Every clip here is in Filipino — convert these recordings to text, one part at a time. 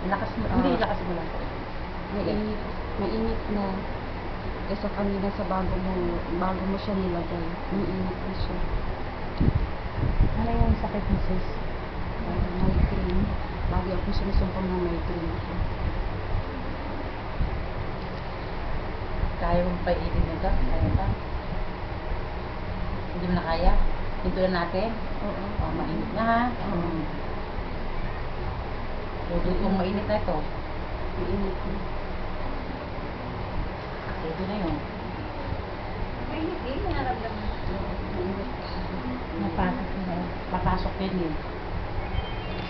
Lakas mo, hindi, lakas mo lang. Mainit na. Kaysa kanina sa bago mo siya nilagay. Mainit na siya. Ano yung sakit mo, sis? Migraine. Lagi akong sinusumpong ng migraine ko. Kaya mong painin mo ka? Kaya ka? Hindi mo na kaya? Hinto na natin? Oo. Oh, mainit na ha? Dudutong mainit na ito. Mainit na. Ito na yun. Mainit eh, nararamdaman. Mainit. Napasok na yun. Papasok din yun.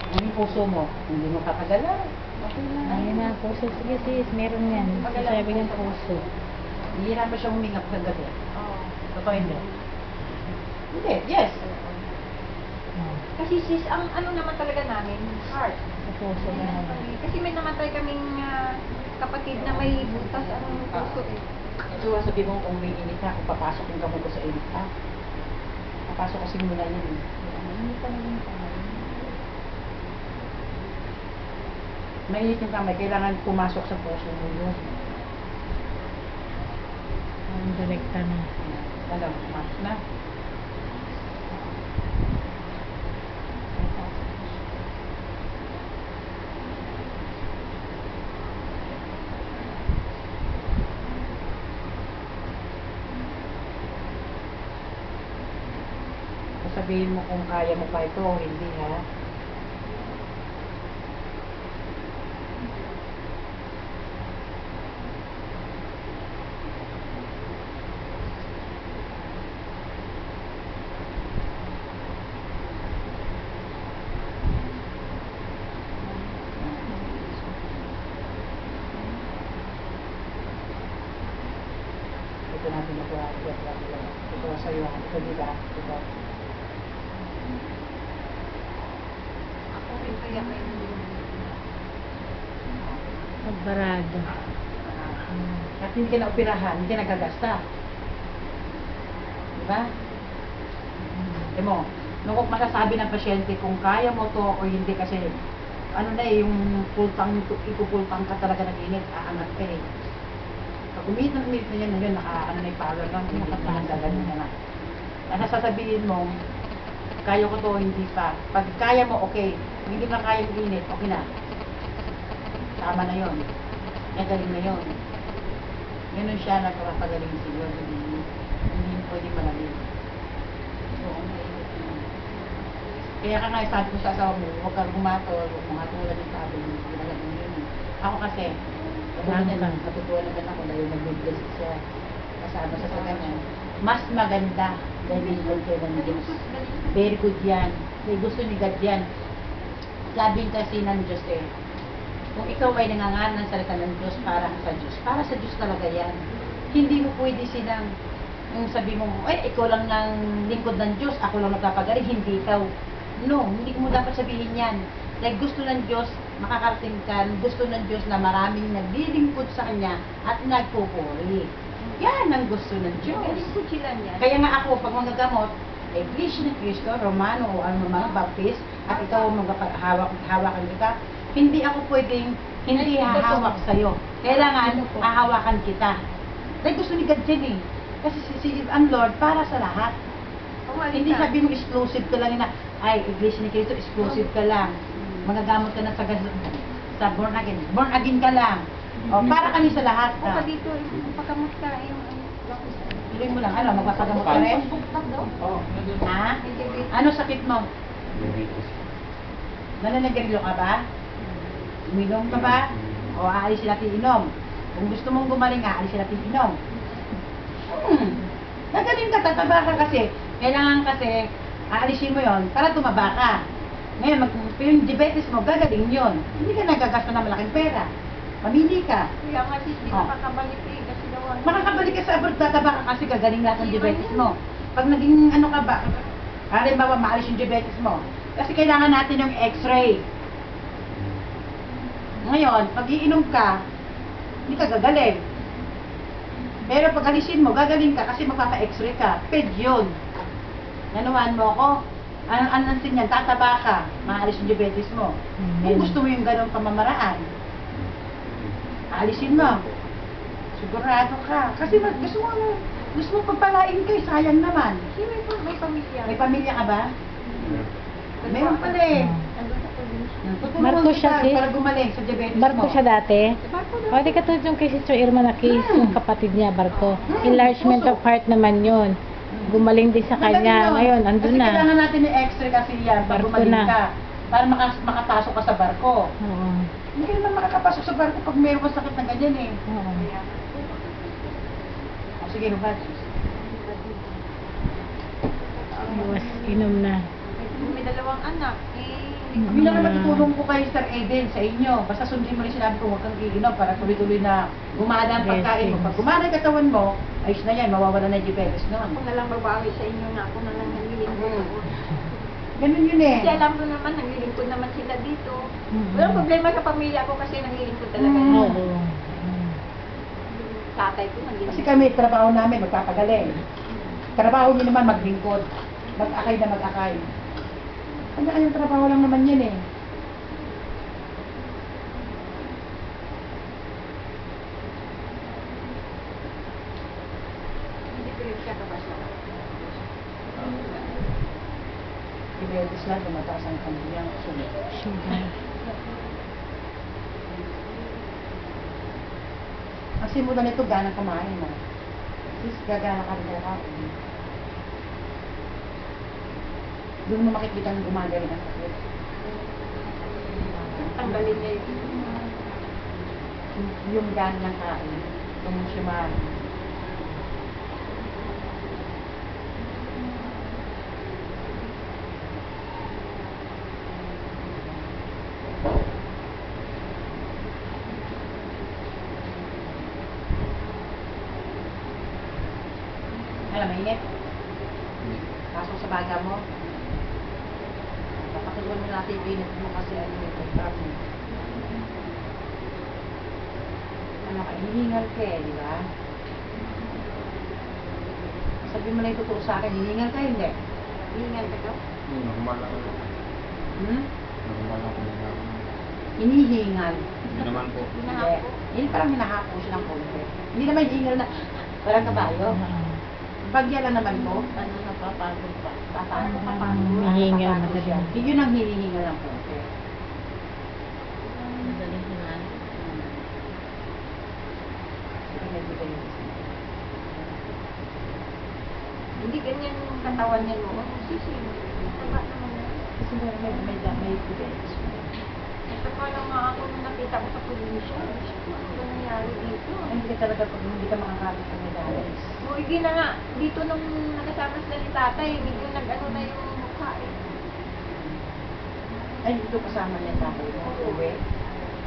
Ano yung puso mo? Hindi mo papagalaw. Okay na. Ayun na, puso. Sige sis, meron yan. Sabi ng puso. Hihirapan siyang huminga sa gabi. Oo. Totoo hindi? Hindi, yes. Kasi sis, ang ano naman talaga namin, heart. Sa puso na naman. Kasi may namatay kaming kapatid na may butas ang puso eh. So, sabi mo kung may init ka, kung papasok yung kamay ko sa init ka. Papasok kasi muna yun. Hindi pa naman kamay. Mainit yung kamay, kailangan pumasok sa puso mo yun. Ang direkta na. Alam, pumasok na. Sabihin mo kung kaya mo pa ito o hindi ha. Ito natin nakuha. Ito sa'yo. Ito diba? Ito. Ako rin kaya may Pagbarado. At hindi ka na operahan, hindi ka nagagasta. Diba? Di mo, nung masasabi ng pasyente kung kaya mo to o hindi kasi ano na eh, yung ipupultang ka talaga ng init, aangat ka eh. Pag umiit na yan, ano na yung power lang, hindi ka nagagaling na na. Ang sasabihin mo, kaya ko to, hindi pa. Pag kaya mo, okay. Kung hindi na kaya yung init, okay na. Tama na yun. Nagaling na yun. Ganun siya, nagpapagaling siguro. Hindi pwede malamig. Oo, mainit na. Kaya ka nga, sabi ko sa asawa mo, huwag kang humatol, huwag mga tulad yung sabi mo, ginagaling mo yun. Ako kasi, natutuwa naman ako dahil nag-bless siya. Kasama sa ganyan. Mas maganda dahil binigay kayo ng Diyos. Very good yan. May gusto ni God yan. Sabi kasi ng Diyos eh, kung ikaw ay nangangaral ng salita ng Diyos para sa Diyos talaga yan. Hindi mo pwede silang, yung sabi mo, ay, ikaw lang ng lingkod ng Diyos, ako lang nagpapagaling, hindi ikaw. No, hindi mo dapat sabihin yan. Like, gusto ng Diyos, makakarating ka, gusto ng Diyos na maraming naglilingkod sa Kanya at nagpupuri. Yan ang gusto ng Diyos. Nalingkod sila niyan. Kaya nga ako, pag magagamot, Iglesia ni Cristo, Romano o ano mga Baptist, at ikaw hawakan kita, hindi ako pwedeng hindi hahawak sa'yo. Kailangan hahawakan kita. Dahil gusto ni God yan eh. Kasi ang Lord para sa lahat. Hindi sabi mo exclusive ka lang na, ay, Iglesia ni Cristo, exclusive ka lang. Magagamot ka na sa born again. Born again ka lang. O, para kami sa lahat. O pa dito, pagkamot ka, yung Tuloy mo lang, ano, magpapagamot ka rin? Oo. Ha? Ano sakit mo? Nananagarilo ka ba? Uminom ka ba? O aalisin natin inom? Kung gusto mong gumaling, aalisin natin inom. Nagaling ka, tataba ka kasi. Kailangan kasi, aalisin mo yon para tumaba ka. Ngayon, yung diabetes mo, gagaling yon. Hindi ka nagagasta ng malaking pera. Mamili ka. Kaya nga sis, di makakabalik eh, kasi daw ano. Makakabalik ka sa abroad, tataba ka kasi gagaling lahat ng diabetes mo. Pag naging ano ka ba, halimbawa maalis yung diabetes mo. Kasi kailangan natin yung x-ray. Ngayon, pag iinom ka, hindi ka gagaling. Pero pag alisin mo, gagaling ka kasi magpapa-x-ray ka. Ped yun. Nanuhan mo ako. Ano natin yan, tataba ka, maalis yung diabetes mo. Kung gusto mo yung ganong pamamaraan, aalisin mo. Sigurado ka. Kasi gusto mo pagpalain kayo, sayang naman. Kasi may pamilya. May pamilya ka ba? Meron pala eh. Nandun sa probinsya. Tutulungan Barko siya, kita sis? para gumaling sa diabetes mo. Barko siya dati. Barko O, di katulad yung kay Sister Irma na case, yung kapatid niya, barko. Enlargement of heart naman yun. Gumaling din sa Magaling kanya. yun. Ngayon, andun Kasi na. kailangan natin yung x-ray kasi yan pag Barko gumaling na. ka. Para makapasok ka sa barko. Oo. Hindi ka naman makakapasok sa barko pag mayroon kang sakit na ganyan eh. Oo. Kaya, O, sige, Rubat. Iwas, inom na. may dalawang anak. Hindi naman matutulong ko kay Sir Aiden sa inyo. Basta sundin mo rin sinabi ko, huwag kang iinom para tuloy-tuloy na gumana ang pagkain mo. Pag gumana ang katawan mo, ayos na yan, mawawala na yung diabetes noon. Ako na lang babawi sa inyo na ako na lang naglilingkod. Ganun yun eh. Kasi alam ko naman, naglilingkod naman sila dito. Mhm. Walang problema sa pamilya ko kasi naglilingkod talaga. Oo. Tatay ko Kasi naglilingkod. kami, trabaho namin, magpapagaling. Trabaho niyo naman maglingkod. Mag-akay na mag-akay. Kanya-kanyang trabaho lang naman yan eh. Hindi ko rin siya kabasa. Diabetes lang, tumataas ang kanyang sulit. Sugar. Ang simula nito, ganang kumain mo. Sis, gagana ka rin ako. Doon mo makikita ng gumagaling ang sakit. Tanggalin niya yung Yung ganang kain, yung siya Alam, mainit. Pasok sa baga mo. Papakuluan mo natin yung init mo kasi ano yung problem. Ano ka, hinihingal ka eh, di ba? Sabi mo na yung totoo sa akin, hinihingal ka, hindi? hingal ka daw. Normal lang. Hmm? Normal lang kung hindi. Hinihingal. Hindi naman po. Hindi. Yun parang hinahapo siya ng konti. Hindi naman hinihingal na, parang kabayo. Bagya lang naman po. Ano napapagod pa? Papagod pa. Hihingal, Napapagod siya. madaling. Yun ang hinihingal ng konti. Madaling hingal. Sige, nag-ibig. Hindi ganyan yung katawan niya noon. Sisi, taba naman yan. Kasi may diabetes. Ito pa lang nga ako nung nakita ko sa probinsya. Ano ba nangyari dito? Ay, hindi ka talaga pag hindi ka makakapit sa medallies. O, hindi na nga. Dito nung nakasama sila ni tatay, medyo nag-ano na yung mukha eh. Ay, dito kasama niya tatay mo. Uwi.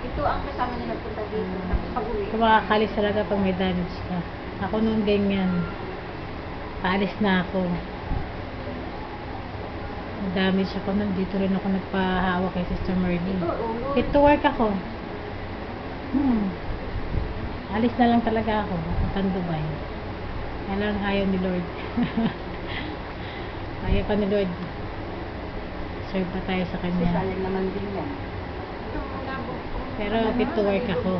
Ito ang kasama niya nagpunta dito. Tapos pag-uwi. Kung makakalis talaga pag may damage ka. Ako nung ganyan, paalis na ako. Damage ako nun. Dito rin ako nagpahawak kay Sister Merly. Ito, oh. Fit to work ako. Alis na lang talaga ako. Papuntang Dubai. Kailangan ayaw ni Lord. Ayaw pa ni Lord. Serve pa tayo sa Kasi Kanya. sayang naman din yan. Ito muna po. Pero fit to work ako.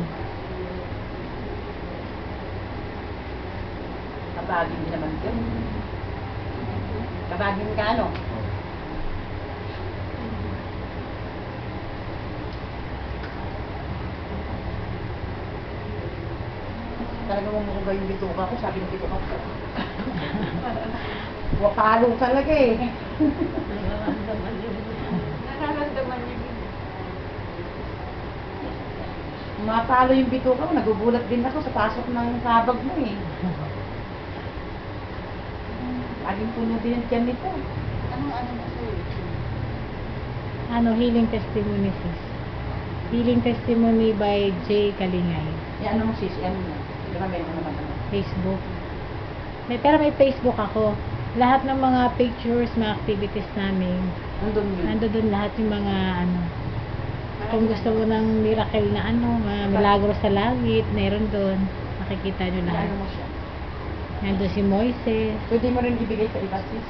Kabagin din naman yun. Kabagin ka ano? Talaga mong yung bituka ko, sabi ng bituka ko. Wapalo talaga eh. Nararamdaman niya din. Mapalo yung bituka ko, nagugulat din ako sa pasok ng kabag mo eh. Laging puno din ang tiyan nito. Anong ano mo sa'yo? Ano, healing testimony sis. Healing testimony by J. Kalingay. Yan ano mo sis, ano mo? Di ba meron naman ano? Facebook. Pero may Facebook ako. Lahat ng mga pictures, mga activities namin, Nandun yun. nandoon lahat yung mga ano. Kung gusto mo ng miracle na ano, mga milagro sa langit, meron doon. Makikita nyo lahat. Ano mo siya? Nandun si Moises. Pwede mo rin ibigay sa iba sis.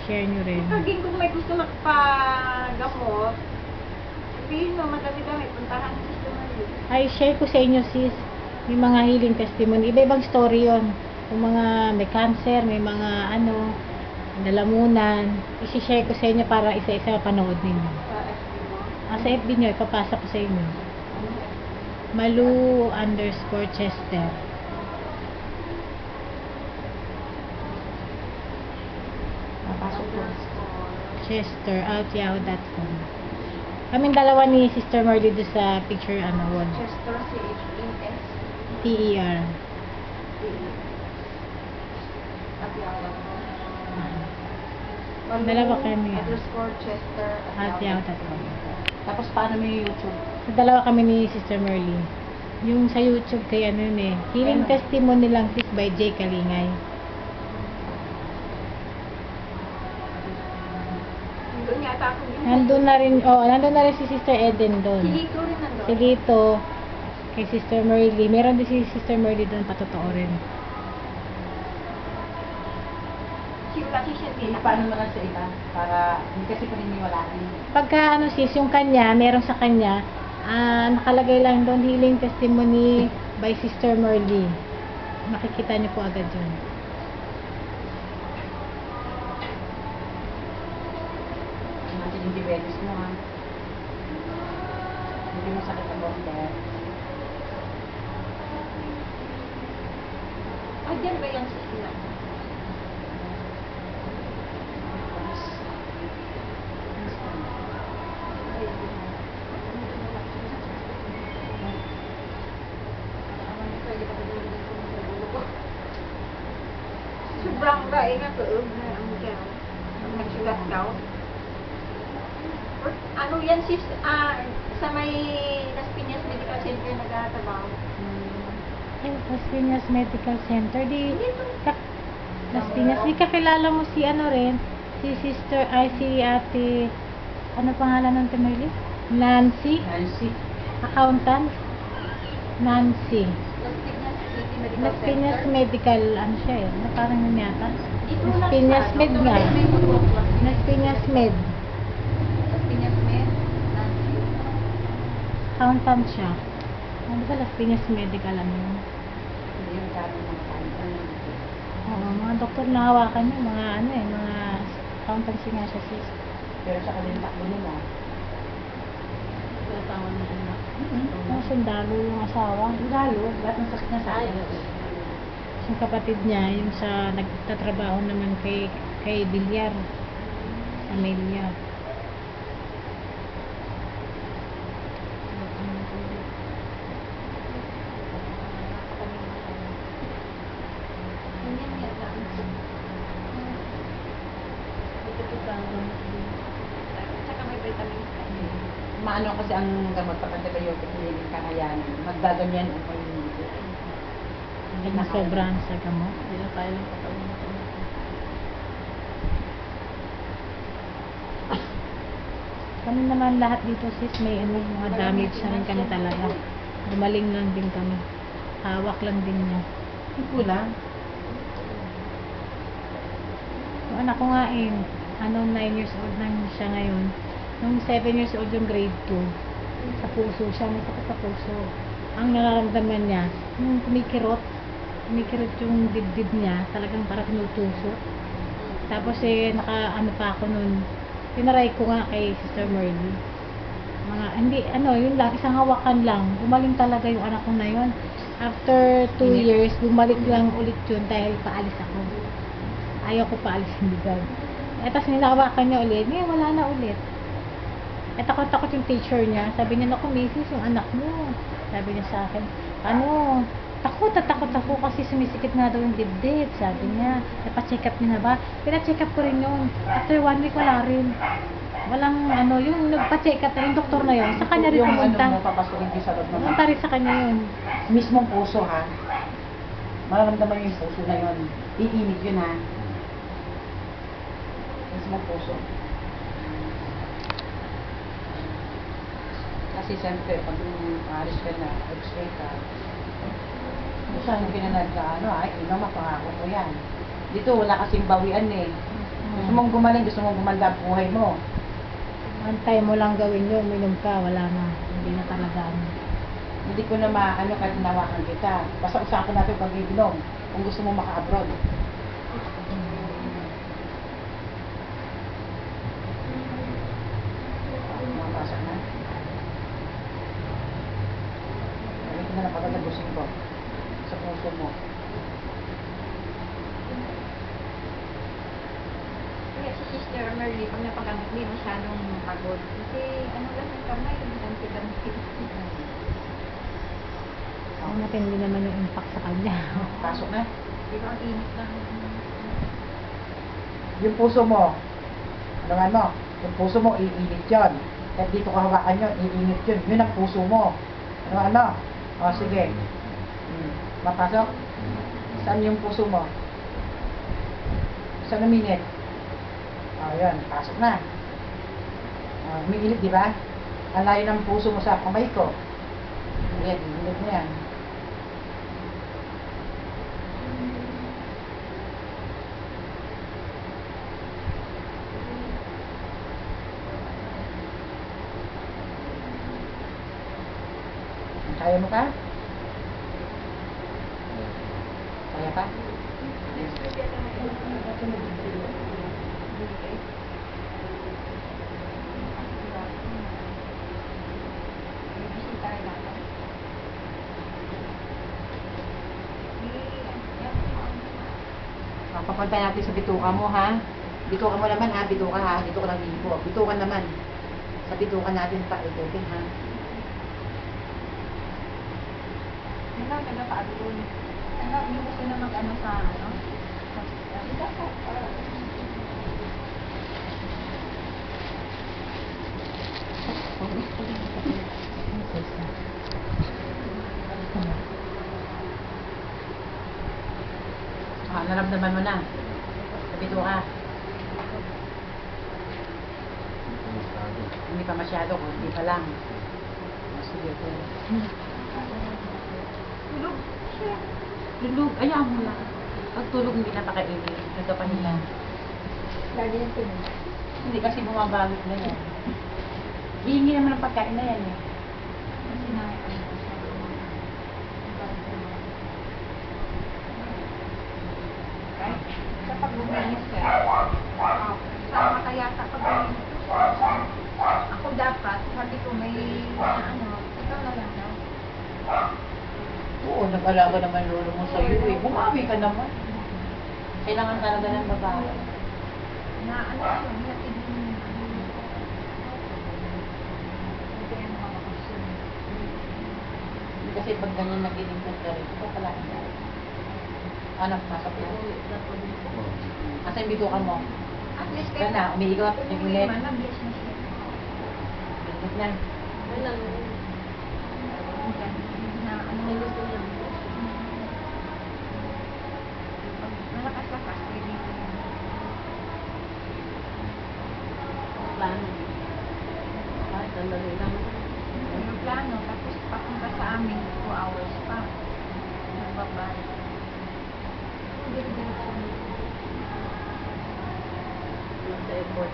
share nyo rin. Paging kung may gusto magpagamot, sabihin mo, madami-dami, puntahan mo sa Marie. Ay, share ko sa inyo sis, may mga healing testimony. Iba-ibang story yon. Kung mga may cancer, may mga nalamunan, isi-share ko sa inyo para isa-isa panood ninyo. Sa FB mo. Sa FB nyo, ipapasa ko sa inyo. Malu_Chester. Napasok ko. Chester, @yahoo.com. Kaming dalawa ni Sister Marley doon sa picture, wall. Chester, C-H-E-S. TER. At yawag ko. Dalawa kami. _Chester. @yahoo.com. Tapos paano mo yung YouTube? So, dalawa kami ni Sister Merly. Yung sa YouTube kay Healing Testimony lang sis by J. Kalingay. Doon yata ako din. Nandun na rin si Sister Eden doon. Si Lito rin nandun. Si Lito, kay Sister Merly. Meron din si Sister Merly doon, patotoo rin. Kasi siya din. Paano mo lang sa iba? Para hindi kasi paniniwalaan. Pagka sis, yung kanya, meron sa kanya, nakalagay lang doon, Healing Testimony by Sister Merly. Makikita niyo po agad yun. Natin yung diabetes mo ha. Hindi mo sakit ang border. Diyan ba yan sa sila? Sobrang bae nga tuog na ang dyan. Ang nagsulat daw. Ano yan sis? Sa may Las Piñas Medical Center nagtatrabaho. Las Piñas Medical Center. Dito. Las Piñas. Di kakilala mo si rin? Si Sister, si Ate, ano pangalan ng Merly? Nancy? Nancy. Accountant? Nancy. Las Piñas City Medical Las Piñas Center. Medical, siya parang yun yata. Dito Las lang Piñas sa Med Dr. nga. Jaime Motuokwa. Las Piñas Med. Las Piñas Med. Nancy. Accountant siya. Ano ba Las Piñas Medical yun? Hindi yung kami ng kanya. Oo, mga doktor na hawakan niya, mga mga accountancy nga siya sis. Pero sa kanilang takbo nila. Tawag na anak. Mga sundalo yung asawa. Lalo, ba't masakit na sa akin? Yung kapatid niya, yung sa nagtatrabaho naman kay Bilyar. Amelia. Saka may vitamin C. Maano kasi ang gamot pag antibiotic hindi yung kakayanan. Maggaganyan o hindi. Hindi na sobrahan sa gamot. Hindi na tayo ng katawan. Kami naman lahat dito sis, may mga damage na rin kami talaga. Gumaling lang din kami. Hawak lang din niya. Hindi lang. Yung anak ko nga 9 years old na siya ngayon. Nung 7 years old yung grade 2, sa puso siya, may sakit sa puso. Ang nararamdaman niya, yung kumikirot yung dibdib niya, talagang parang tinutusok. Tapos pa ako nun, pinaray ko nga kay Sister Merly. Yun lang, isang hawakan lang. Gumaling talaga yung anak ko na yun. After 2 years, bumalik lang ulit yun dahil paalis ako. Ayaw ko paalis yung bigal. Tapos nilawakan niya ulit, wala na ulit. Takot-takot yung teacher niya. Sabi niya, naku, misis, yung anak mo. Sabi niya sa akin, takot ako kasi sumisikip nga daw yung dibdib. Sabi niya, napacheck up niya na ba? Pina-check up ko rin yun. After 1 week, wala rin. Walang yung nagpa-check up na yung doktor na yun. Sa kanya rin Yung pumunta. mo papasukin ko sa loob ng Pumunta rin sa kanya yun. mismong puso ha. Mararamdaman yung puso na yun. Iinit yun ha. Mismong puso. Kasi siyempre, pag aalis ka na, x-ray ka, saan yung pinanag ka, ina, mapangako ko yan. Dito, wala kasing bawian eh. Gusto mong gumaling, gusto mong gumanda ang buhay mo. One time mo lang gawin yun, minom ka, wala na. Hindi na talaga ano. Hindi ko na maano kahit nawakan kita. Basta usapan natin pag iinom. Kung gusto mo maka-abroad. Mapasok na. Gawin ko na lang pagkatagusin ko. Sa puso mo. Kaya si Sister Merly, pag napagamit, hindi masyadong pagod. Kasi ano lang ang kamay, danti-danti. Ang matindi naman yung impact sa kanya. Pasok na. Pero ang init lang. Yung puso mo. Ano nga mo? Yung puso mo, iinit yun. At dito ko hawakan yun, iinit yun. Yun ang puso mo. Ano? O, sige. Mapasok? Saan yung puso mo? Saan uminit? O, yun. Pasok na. O, umiinit, di ba? Ang layo ng puso mo sa kamay ko. Yan, iinit mo yan. Kaya mo ka? Kaya pa? Papunta natin sa bituka mo, ha? Bituka mo naman, ha? Bituka, ha? Dito ko lang libo. Bituka naman. Sa bituka natin pa, itutin, ha? Ano, nagpapaagod. Ano, hindi gusto na mag-ano sa, ano? Naramdaman mo na. Sa bituka. Hindi pa masyado, hindi pa lang. Sige po. Tulog siya. Tulog, ayaw mo lang. Pag tulog, hindi napakainit. Nagkapahinga. Lagi yung tulog. Hindi kasi bumabagit na yan. Hihingi naman ng pagkain na yan eh. Kasi na, right? Sa pag-buminis ka, sama kaya sa pag-buminis. Ako dapat, sabi ko may, ano, ikaw na lang daw. Oo, nag-alaga naman lolo mo sa iyo eh. Bumawi ka naman. Kailangan talaga ng babae. Na ano ko, hinatid yung kaya mga kakusyon. Hindi kasi pag ganyan naglilingkod ka rin, ito pala ang dahil. Anak, nasa po. Asa yung bituka mo? At least Yan na, umiikot, nag-init. Nag-bless na siya. Umiikot na. Na ano yung gusto niya. Pag malakas-lakas, pwede ko yan. Plano. Kahit sandali lang. Yung plano, tapos papunta sa amin, 2 hours pa. Nagbabay. Diretso nito. Sa airport.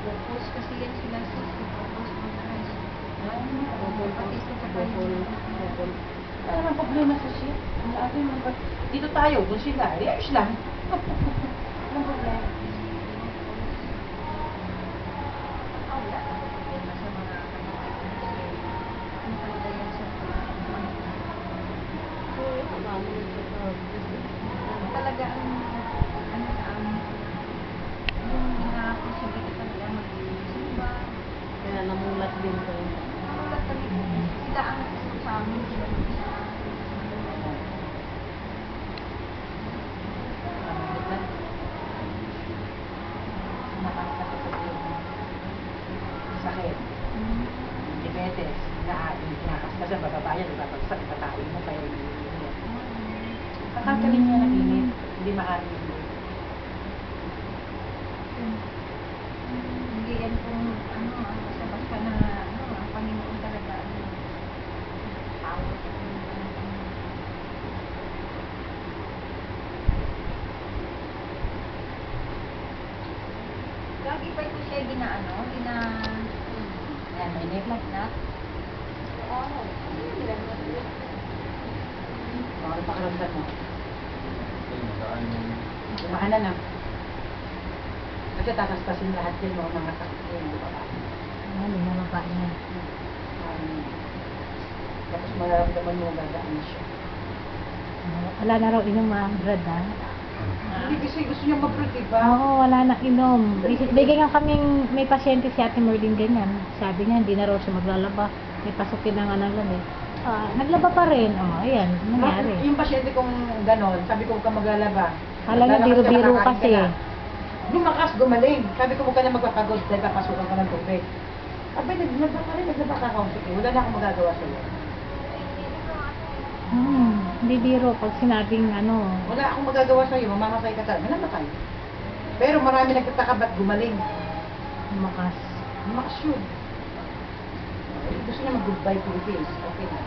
Tapos kasi yan sila sis, tapos mag-rice. Pati sa Bukol. Wala namang problema sa siya. Ang ate mo, dito tayo, doon sila. Ayos lang. Walang problema. Oh, wala akong problema sa mga kapatid kasi ano talaga yan sa talaga ang ano sa amin yung ina-possibility talaga mag-simba. Kaya namulat din ko. Namulat kami. Sila ang sa amin. Sila ang sa Sakit. Diabetes. Kinakaskas ang bababayan. Ibabagsak, itatawin mo kaya iinit. Kakagaling niya ng init. Hindi maaari yun. Hindi yan kung ano, basta-basta na ano, ang Panginoon talaga ano, power sa Panginoon. Lagi pa ito siya ginaano, Ayan, mainit lang. na oo, Ano pa karamdam mo? Ay, magaan yung Kumahan na. Kasi tataspasin lahat din mo, mga sakit yun, di ba ba? Ano, lumaba niya. Tapos mararamdaman mo gagaan na siya. Wala na raw inom ang Brad, ha? Hindi kasi gusto niya mag-fruit, di ba? Oo, wala na inom. Bigay nga kaming, may pasyente si Ate Merlin ganyan. Sabi niya, hindi na raw siya maglalaba. May pasukin na nga ng lamig. Naglaba pa rin. Ayan, nangyari. Yung pasyente kong ganon, sabi ko huwag ka maglalaba. Kala niya Lalakas ka, biro-biro nakakain ka kasi. na. Lumakas, gumaling. Sabi ko huwag ka na magpapagod dahil papasukan ka ng tubig. Abay, naglaba ka rin, naglaba ka kaunti. Wala na akong magagawa sa'yo. Hindi biro. Pag sinabing ano, Wala akong magagawa sa'yo, mamamatay ka talaga. Namatay. Pero marami nagtataka ba't gumaling. lumakas. Lumakas yun. Gusto niya mag-goodbye Philippines. Okay na.